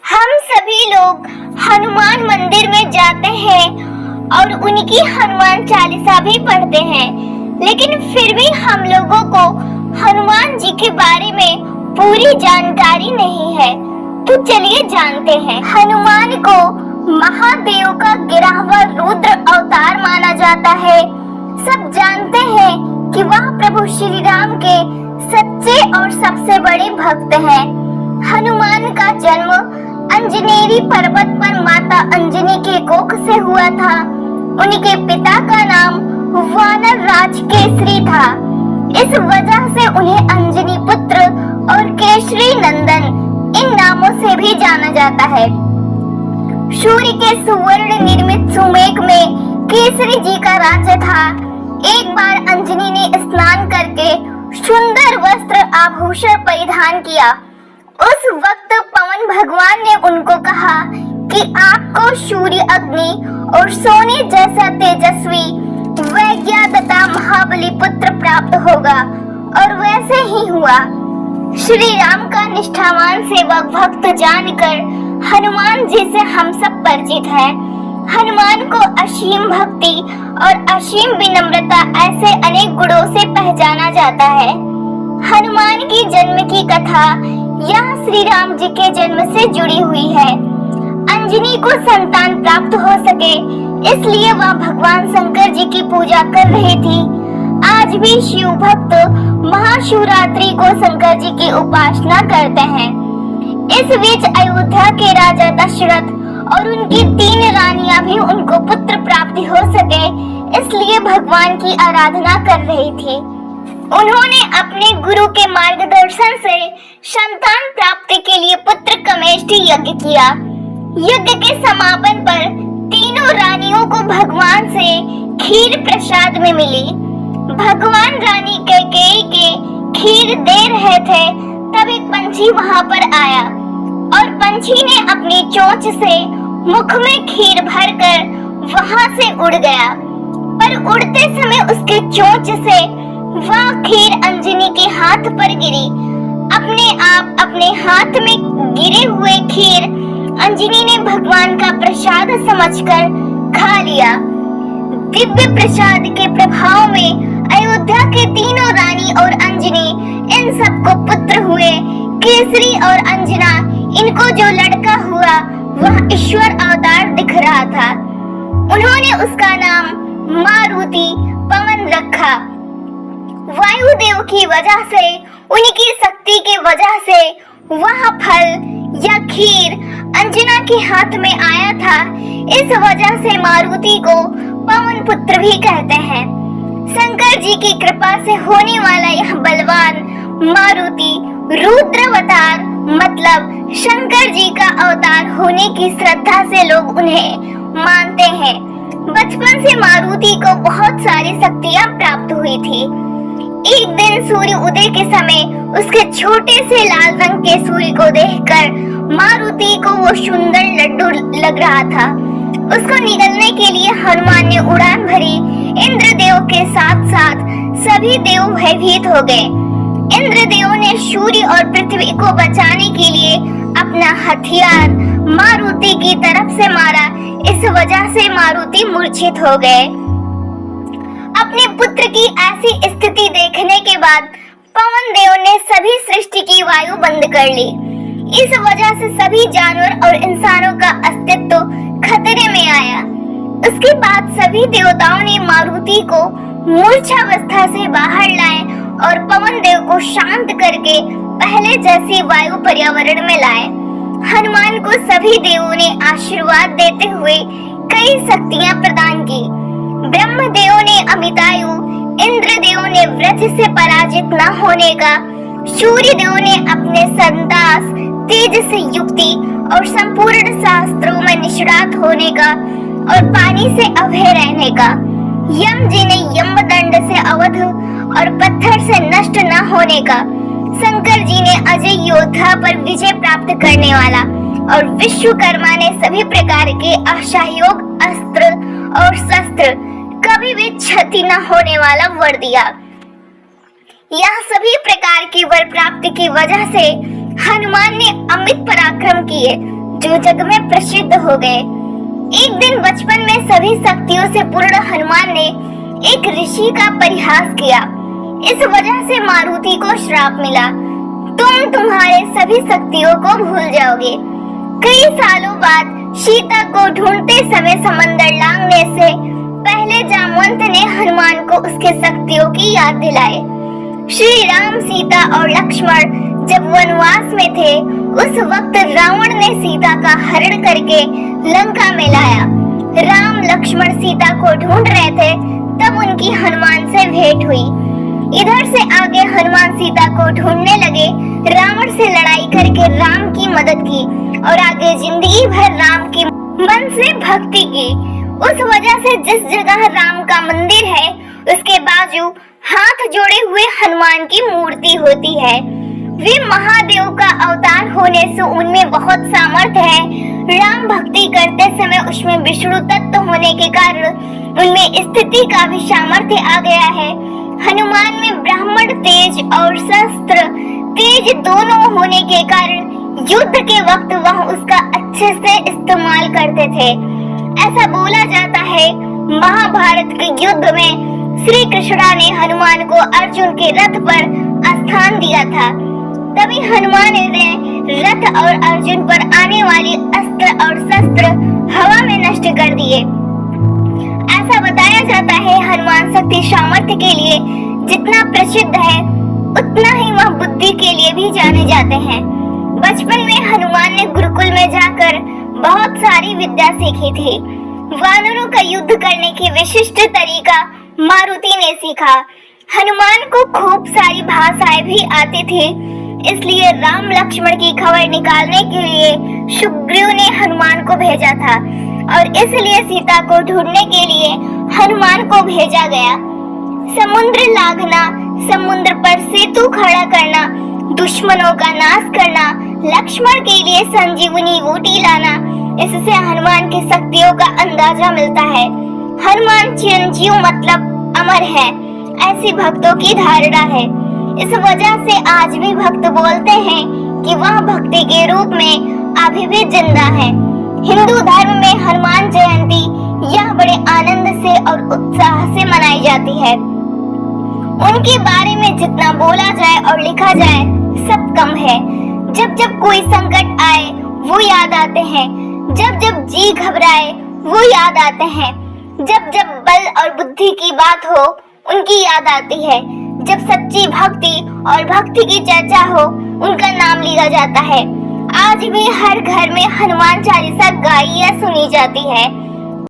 हम सभी लोग हनुमान मंदिर में जाते हैं और उनकी हनुमान चालीसा भी पढ़ते हैं, लेकिन फिर भी हम लोगों को हनुमान जी के बारे में पूरी जानकारी नहीं है। तो चलिए जानते हैं। हनुमान को महादेव का गिरा हुआ रुद्र अवतार माना जाता है। सब जानते हैं कि वह प्रभु श्री राम के सच्चे और सबसे बड़े भक्त हैं। हनुमान का जन्म अंजनेरी पर्वत पर माता अंजनी के कोख से हुआ था। उनके पिता का नाम वानर राज केसरी था। इस वजह से उन्हें अंजनी पुत्र और केसरी नंदन इन नामों से भी जाना जाता है। सूर्य के सुवर्ण निर्मित सुमेघ में केसरी जी का राज्य था। एक बार अंजनी ने स्नान करके सुंदर वस्त्र आभूषण परिधान किया। उस वक्त पवन भगवान ने उनको कहा कि आपको सूर्य अग्नि और सोने जैसा तेजस्वी वैज्ञादता महाबली पुत्र प्राप्त होगा, और वैसे ही हुआ। श्री राम का निष्ठावान सेवक भक्त जानकर हनुमान जी से हम सब परिचित हैं। हनुमान को असीम भक्ति और असीम विनम्रता ऐसे अनेक गुणों से पहचाना जाता है। हनुमान की जन्म की कथा यहाँ श्री राम जी के जन्म से जुड़ी हुई है। अंजनी को संतान प्राप्त हो सके, इसलिए वह भगवान शंकर जी की पूजा कर रही थी। आज भी शिव भक्त महाशिवरात्रि को शंकर जी की उपासना करते हैं। इस बीच अयोध्या के राजा दशरथ और उनकी 3 रानियां भी उनको पुत्र प्राप्ति हो सके, इसलिए भगवान की आराधना कर रही थी। उन्होंने अपने गुरु के मार्गदर्शन से संतान प्राप्ति के लिए पुत्र कमेष्टि यज्ञ किया। यज्ञ के समापन पर तीनों रानियों को भगवान से खीर प्रसाद में मिली। भगवान रानी कैकेयी के खीर दे रहे थे, तब एक पंछी वहां पर आया और पंछी ने अपनी चोंच से मुख में खीर भरकर वहां से उड़ गया, पर उड़ते समय उसके चोंच से वह खीर अंजनी के हाथ पर गिरी। अपने आप अपने हाथ में गिरे हुए खीर अंजनी ने भगवान का प्रसाद समझकर खा लिया। दिव्य प्रसाद के प्रभाव में अयोध्या के तीनों रानी और अंजनी इन सबको पुत्र हुए। केसरी और अंजना, इनको जो लड़का हुआ वह ईश्वर अवतार दिख रहा था। उन्होंने उसका नाम मारुति पवन रखा। वायुदेव की वजह से, उनकी शक्ति की वजह से वह फल या खीर अंजना के हाथ में आया था। इस वजह से मारुति को पवन पुत्र भी कहते हैं। शंकर जी की कृपा से होने वाला यह बलवान मारुति रुद्रावतार मतलब शंकर जी का अवतार होने की श्रद्धा से लोग उन्हें मानते हैं। बचपन से मारुति को बहुत सारी शक्तियां प्राप्त हुई थी। एक दिन सूर्य उदय के समय उसके छोटे से लाल रंग के सूर्य को देखकर मारुति को वो सुंदर लड्डू लग रहा था। उसको निगलने के लिए हनुमान ने उड़ान भरी। इंद्रदेव के साथ साथ सभी देव भयभीत हो गए। इंद्रदेव ने सूर्य और पृथ्वी को बचाने के लिए अपना हथियार मारुति की तरफ से मारा। इस वजह से मारुति मूर्छित हो गए। अपने पुत्र की ऐसी स्थिति देखने के बाद पवन देव ने सभी सृष्टि की वायु बंद कर ली। इस वजह से सभी जानवर और इंसानों का अस्तित्व खतरे में आया। उसके बाद सभी देवताओं ने मारुति को मूर्छावस्था से बाहर लाए और पवन देव को शांत करके पहले जैसी वायु पर्यावरण में लाए। हनुमान को सभी देवों ने आशीर्वाद देते हुए कई शक्तियां प्रदान की। ब्रह्मदेव ने अमितायु, इंद्रदेव ने व्रज से पराजित न होने का, सूर्य देव ने अपने संतास तेज से युक्ति और संपूर्ण शास्त्रों में निष्णात होने का और पानी से अभय रहने का, यम जी ने यमदंड से अवध और पत्थर से नष्ट न होने का, शंकर जी ने अजय योद्धा पर विजय प्राप्त करने वाला और विश्वकर्मा ने सभी प्रकार के असहयोग अस्त्र और शस्त्र कभी भी क्षति न होने वाला वर दिया। यह सभी प्रकार की वर प्राप्ति की वजह से हनुमान ने अमित पराक्रम किए। जो जग में प्रसिद्ध हो गए। एक दिन बचपन में सभी शक्तियों से पूर्ण हनुमान ने एक ऋषि का परिहास किया। इस वजह से मारुति को श्राप मिला, तुम तुम्हारे सभी शक्तियों को भूल जाओगे। कई सालों बाद सीता को ढूंढते समय समंदर लांघने से पहले जामवंत ने हनुमान को उसके शक्तियों की याद दिलाई। श्री राम, सीता और लक्ष्मण जब वनवास में थे, उस वक्त रावण ने सीता का हरण करके लंका में लाया। राम लक्ष्मण सीता को ढूंढ रहे थे, तब उनकी हनुमान से भेंट हुई। इधर से आगे हनुमान सीता को ढूंढने लगे, रावण से लड़ाई करके राम की मदद की और आगे जिंदगी भर राम की मन से भक्ति की। उस वजह से जिस जगह राम का मंदिर है, उसके बाजू हाथ जोड़े हुए हनुमान की मूर्ति होती है। वे महादेव का अवतार होने से उनमें बहुत सामर्थ्य है। राम भक्ति करते समय उसमें विष्णु तत्व होने के कारण उनमें स्थिति का भी सामर्थ्य आ गया है। हनुमान में ब्राह्मण तेज और शस्त्र तेज दोनों होने के कारण युद्ध के वक्त वह उसका अच्छे से इस्तेमाल करते थे। ऐसा बोला जाता है, महाभारत के युद्ध में श्री कृष्णा ने हनुमान को अर्जुन के रथ पर स्थान दिया था। तभी हनुमान ने रथ और अर्जुन पर आने वाली अस्त्र और शस्त्र हवा में नष्ट कर दिए। ऐसा बताया जाता है, हनुमान शक्ति सामर्थ्य के लिए जितना प्रसिद्ध है, उतना ही वह बुद्धि के लिए भी जाने जाते हैं। बचपन में हनुमान ने गुरुकुल में जाकर बहुत सारी विद्या सीखी थी। वानरों का युद्ध करने की विशिष्ट तरीका मारुति ने सीखा। हनुमान को खूब सारी भाषाएं भी आती थी, इसलिए राम लक्ष्मण की खबर निकालने के लिए सुग्रीव ने हनुमान को भेजा था और इसलिए सीता को ढूंढने के लिए हनुमान को भेजा गया। समुद्र लांघना, समुद्र पर सेतु खड़ा करना, दुश्मनों का नाश करना, लक्ष्मण के लिए संजीवनी बूटी लाना, इससे हनुमान की शक्तियों का अंदाजा मिलता है। हनुमान चिरंजीव मतलब अमर है, ऐसी भक्तों की धारणा है। इस वजह से आज भी भक्त बोलते हैं कि वह भक्ति के रूप में अभी भी जिंदा है। हिंदू धर्म में हनुमान जयंती यह बड़े आनंद से और उत्साह से मनाई जाती है। उनके बारे में जितना बोला जाए और लिखा जाए सब कम है। जब जब कोई संकट आए वो याद आते हैं, जब जब जी घबराए वो याद आते हैं, जब जब बल और बुद्धि की बात हो उनकी याद आती है, जब सच्ची भक्ति और भक्ति की चर्चा हो उनका नाम लिया जाता है। आज भी हर घर में हनुमान चालीसा गाई या सुनी जाती है।